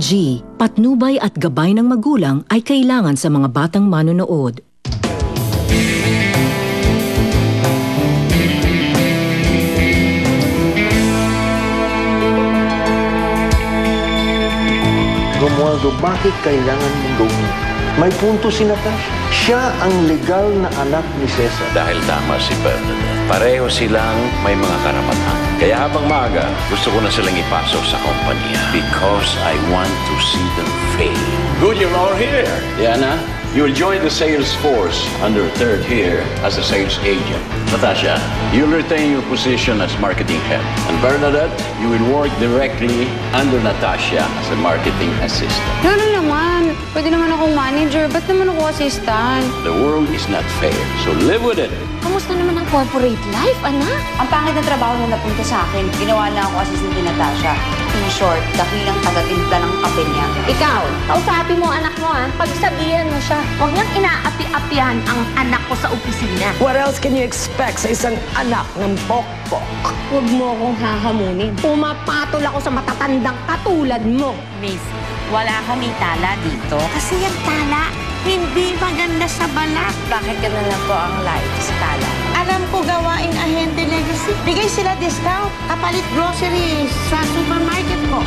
G. Patnubay at gabay ng magulang ay kailangan sa mga batang manonood. Romualdo, bakit kailangan mong gawin? May punto si Natasha. Siya ang legal na anak ni Cesar. Dahil tama si Bernadette. Pareho silang may mga karapatan. Kaya habang maaga, gusto ko na silang ipasok sa kompanya. Because I want to see them fail. Good you're all here. Diana, you will join the sales force under third here as a sales agent. Natasha, you'll retain your position as marketing head. And Bernadette, you will work directly under Natasha as a marketing assistant. No naman. Pwede naman akong manager. Ba't naman ako assistant? The world is not fair, so live with it. Kamusta naman ang corporate life, anak? Ang pangit na trabaho na napunta sa akin, ginawa na ako assistant ni Natasha. In short, dakilang taga-timpla ng kape niya. Ikaw, kausapin mo anak mo, ha? Pagsabihan mo siya. Huwag niyang inaapi-apihan ang anak ko sa opisina. What else can you expect sa isang anak ng pokpok? Huwag mo akong hahamunin. Pumapatol ako sa matatandang katulad mo. Miss, wala kami tala dito. Kasi yung tala, hindi maganda sa balat. Bakit ganun lang po ang life sa tala? Alam ko gawain ahente legacy. Bigay sila discount. Kapalit groceries sa supermarket ko.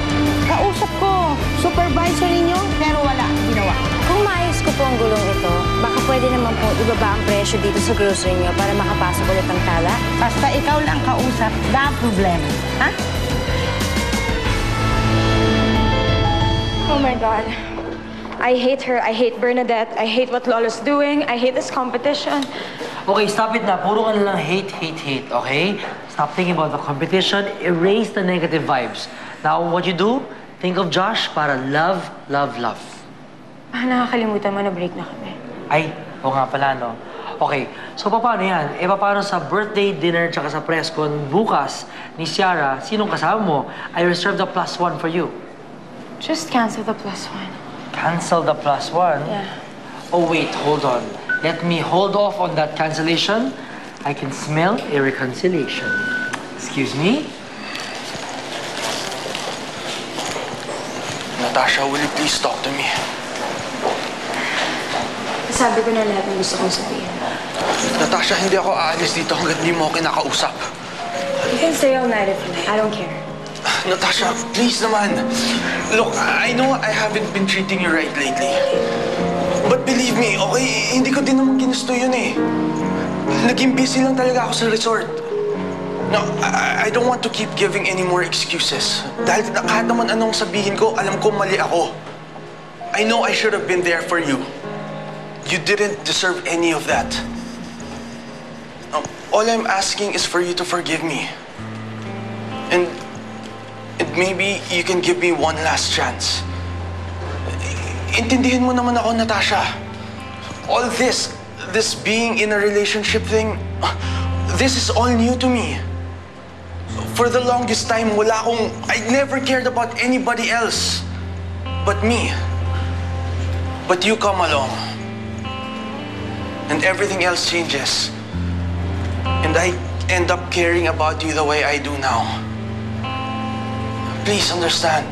Kausap ko, supervisor ninyo, pero wala, ginawa. Kung maayos ko po ang gulong ito, baka pwede naman po ibaba ang presyo dito sa grocery niyo para makapasok ulit ang tala. Basta ikaw lang kausap, na problema. Ha? Oh my God. I hate her. I hate Bernadette. I hate what Lolo's doing. I hate this competition. Okay, stop it na. Puro ka na lang hate, okay? Stop thinking about the competition. Erase the negative vibes. Now, what you do, think of Josh para love. Nakakalimutan mo na break na kami. Ay, oo nga pala, no? Okay, so paano yan? Paano sa birthday dinner tsaka sa press con bukas ni Ciara, sinong kasama mo? I reserved the +1 for you. Just cancel the +1. Cancel the +1? Yeah. Oh, wait, hold on. Let me hold off on that cancellation. I can smell a reconciliation. Excuse me? Natasha, will you please talk to me? Sabi ko na lahat ng gusto kong sabihin. Natasha, hindi ako aalis dito hanggat di mo ako kinakausap. You can stay all night if you like. I don't care. Natasha, please naman. Look, I know I haven't been treating you right lately. But believe me, okay, hindi ko din naman ginusto yun eh. Naging busy lang talaga ako sa resort. No, I don't want to keep giving any more excuses. Dahil kahit naman anong sabihin ko, alam ko mali ako. I know I should have been there for you. You didn't deserve any of that. All I'm asking is for you to forgive me. And maybe you can give me one last chance. Intindihin mo naman ako, Natasha. All this being in a relationship thing, this is all new to me. For the longest time, I never cared about anybody else but me. But you come along, and everything else changes. And I end up caring about you the way I do now. Please understand.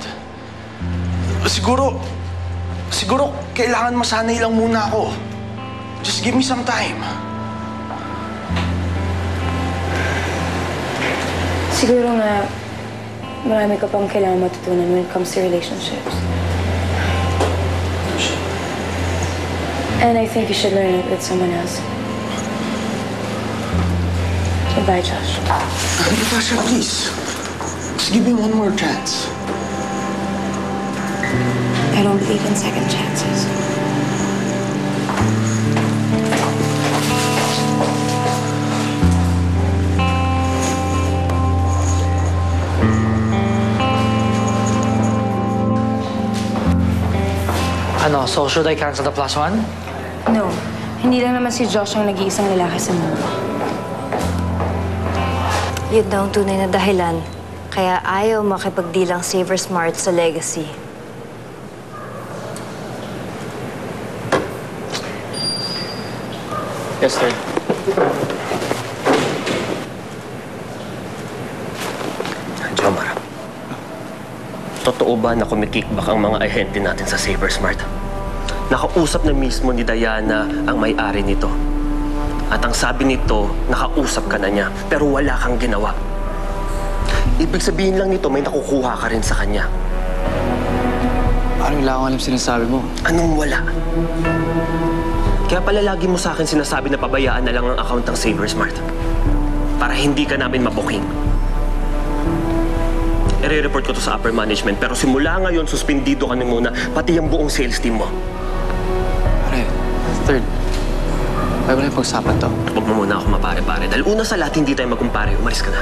Siguro kailangan masanay lang muna ako. Just give me some time. Siguro nga, marami ka pang kailangan matutunan when it comes to relationships. And I think you should learn it with someone else. Goodbye, Josh. Natasha, please. Just give me one more chance. I don't believe in second chances. So should I cancel the +1? No. Hindi lang naman si Josh ang nag-iisang lalaki sa mundo. Yun daw ang tunay na dahilan. Kaya ayaw makipagdilang Saver Smart sa legacy. Yes, sir. Jomar. Totoo ba na kumikickback ang mga ahente natin sa SaberSmart? Nakausap na mismo ni Diana ang may-ari nito. At ang sabi nito, nakausap ka na niya, pero wala kang ginawa. Ibig sabihin lang nito, may nakukuha ka rin sa kanya. Parang wala akong alam sinasabi mo. Anong wala? Kaya pala lagi mo sa akin sinasabi na pabayaan na lang ang account ng SaberSmart. Para hindi ka namin mabuking. I-report ko to sa upper management, pero simula ngayon, suspindido kami muna, pati yung buong sales team mo. Pare, third. Pwede ba na yung pag-usapan to? Huwag mo muna ako mapare-pare. Dahil una sa lahat, hindi tayo magkumpare. Umalis ka na.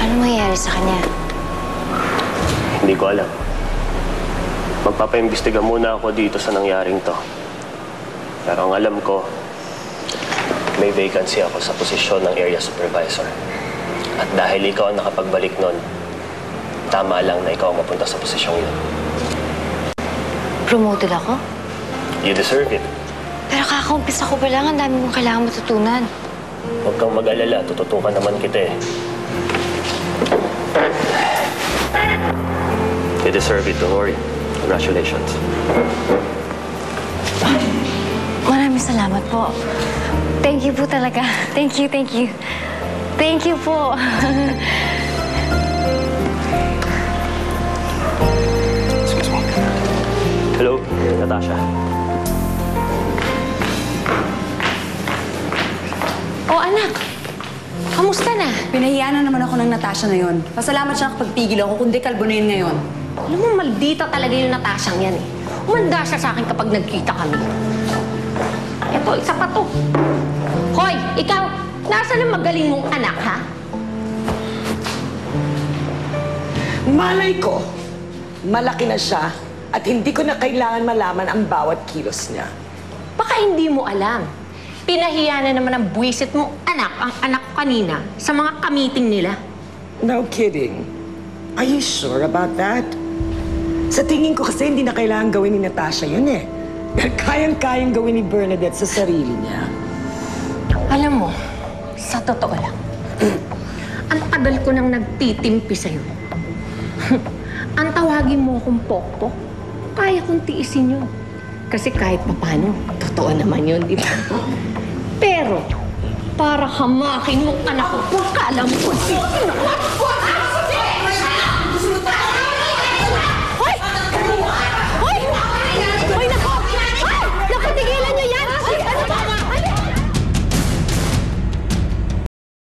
Ano mangyayari sa kanya? Hindi ko alam. Magpapaimbestiga muna ako dito sa nangyaring to. Pero ang alam ko, may vacancy ako sa posisyon ng area supervisor. At dahil ikaw ang nakapagbalik nun, tama lang na ikaw ang mapunta sa posisyong yun. Promoted ako? You deserve it. Pero kakaumpisa ko pa lang, ang dami mong kailangan matutunan. Huwag kang mag-alala, tututukan naman kita eh. You deserve it, don't worry. Congratulations. Maraming salamat po. Thank you po talaga. Thank you, thank you. Thank you po. Excuse me. Hello, Natasha. Oh, anak. Kamusta na? Pinahiya na naman ako ng Natasha na yon. Pasalamat siya nakapagpigil ako, kundi kalbo na yun ngayon. Alam mo, maldita talaga yung Natashang yan eh. Umanda siya sa akin kapag nagkita kami. Eto, isa pa to. Hoy, ikaw, nasaan ang magaling mong anak, ha? Malay ko, malaki na siya at hindi ko na kailangan malaman ang bawat kilos niya. Baka hindi mo alam. Pinahiya na naman ang buwisit mong anak, ang anak ko kanina, sa mga kamiting nila. No kidding. Are you sure about that? Sa tingin ko kasi hindi na kailangan gawin ni Natasha yun eh. Dahil kayang-kayang gawin ni Bernadette sa sarili niya. Alam mo, sa totoo lang, ang tagal ko nang nagtitimpi sa'yo. Ang tawagin mo akong pokpok, kaya kong tiisin yun. Kasi kahit papano, totoo naman yun, di ba? Pero, para hamakin mo anak ko, kung alam ko,